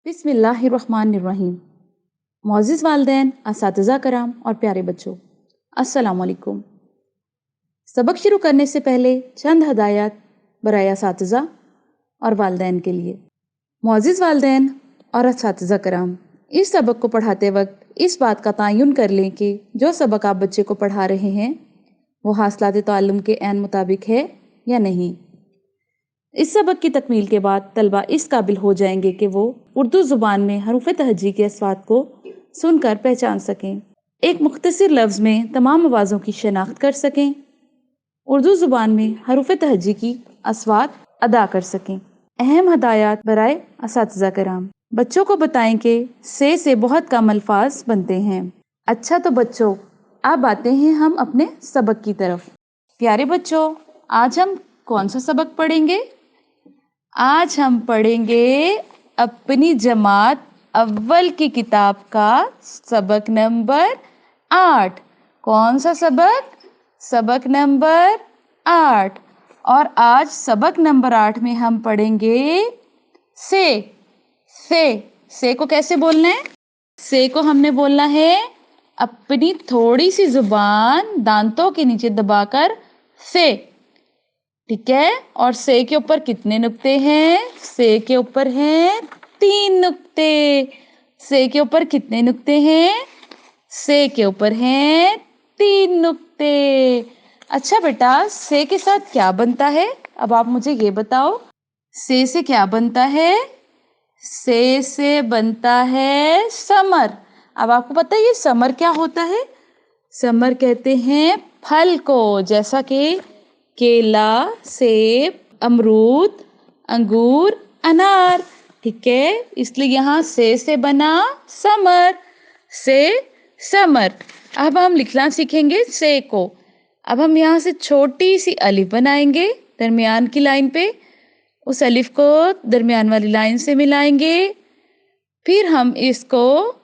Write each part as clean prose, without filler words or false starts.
बिस्मिल्लाहिर्रहमानिर्रहीम। मुअज़्ज़िज़ वालिदैन, असातिज़ा कराम और प्यारे बच्चों, अस्सलाम वालेकुम। सबक शुरू करने से पहले चंद हदायत बराए असातिज़ा और वालिदैन के लिए। मुअज़्ज़िज़ वालिदैन और असातिज़ा कराम, इस सबक को पढ़ाते वक्त इस बात का तयन कर लें कि जो सबक आप बच्चे को पढ़ा रहे हैं वो हासिलात ताल्लुम के ऐन मुताबिक है या नहीं। इस सबक की तकमील के बाद तलबा इस काबिल हो जाएंगे कि वो उर्दू ज़ुबान में हरूफ तहज्जी के अस्वात को सुनकर पहचान सकें, एक मुख्तसर लफ्ज़ में तमाम आवाज़ों की शनाख्त कर सकें, उर्दू ज़ुबान में हरूफ तहज्जी की अस्वात अदा कर सकें। अहम हदायत बराए असातिज़ा कराम, बच्चों को बताएं कि से बहुत कम अल्फाज बनते हैं। अच्छा तो बच्चों, अब आते हैं हम अपने सबक की तरफ। प्यारे बच्चों, आज हम कौन सा सबक पढ़ेंगे? आज हम पढ़ेंगे अपनी जमात अव्वल की किताब का सबक नंबर 8। कौन सा सबक? सबक नंबर 8। और आज सबक नंबर 8 में हम पढ़ेंगे से को कैसे बोलना है? से को हमने बोलना है अपनी थोड़ी सी जुबान दांतों के नीचे दबाकर से, ठीक है। और से के ऊपर कितने नुक्ते हैं? से के ऊपर हैं 3 नुक्ते। से के ऊपर कितने नुक्ते हैं? से के ऊपर हैं 3 नुक्ते। अच्छा बेटा, से के साथ क्या बनता है? अब आप मुझे ये बताओ, से क्या बनता है? से बनता है समर। अब आपको पता है ये समर क्या होता है? समर कहते हैं फल को, जैसा कि केला, सेब, अमरूद, अंगूर, अनार, ठीक है। इसलिए यहाँ से बना समर, से समर। अब हम लिखना सीखेंगे से को। अब हम यहाँ से छोटी सी अलिफ बनाएंगे दरमियान की लाइन पे, उस अलिफ को दरमियान वाली लाइन से मिलाएंगे, फिर हम इसको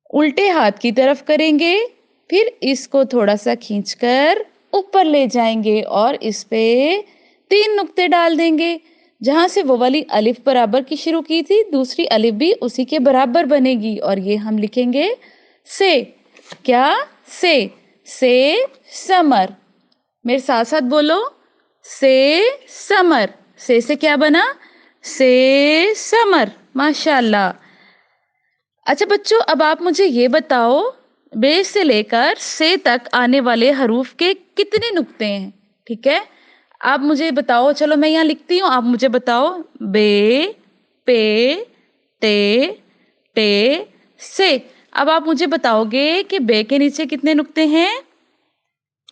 उल्टे हाथ की तरफ करेंगे, फिर इसको थोड़ा सा खींचकर ऊपर ले जाएंगे और इस पे 3 नुक्ते डाल देंगे। जहां से वो वाली अलिफ बराबर की शुरू की थी, दूसरी अलिफ भी उसी के बराबर बनेगी और ये हम लिखेंगे से। क्या? से समर। मेरे साथ साथ बोलो, से समर। से क्या बना? से समर। माशाल्लाह। अच्छा बच्चों, अब आप मुझे ये बताओ, बे से लेकर से तक आने वाले हरूफ के कितने नुक्ते हैं? ठीक है, आप मुझे बताओ। चलो मैं यहाँ लिखती हूँ, आप मुझे बताओ। बे, पे, टे, से। अब आप मुझे बताओगे कि बे के नीचे कितने नुक्ते हैं?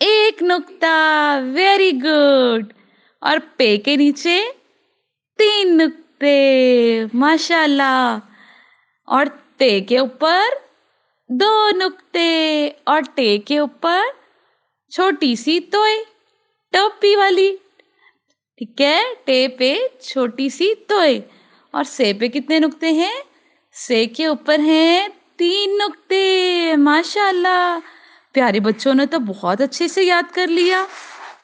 1 नुक्ता। Very good. और पे के नीचे 3 नुक्ते। माशाल्लाह। और ते के ऊपर 2 नुक्ते और टे के ऊपर छोटी सी तोय, टोपी वाली, ठीक है। टे पे छोटी सी तोय। और से पे कितने नुक्ते हैं? से के ऊपर हैं 3 नुक्ते। माशाल्लाह, प्यारे बच्चों ने तो बहुत अच्छे से याद कर लिया।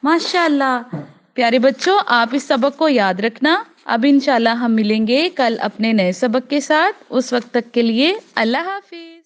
माशाल्लाह। प्यारे बच्चों, आप इस सबक को याद रखना। अब इंशाल्लाह हम मिलेंगे कल अपने नए सबक के साथ। उस वक्त तक के लिए अल्लाह हाफिज।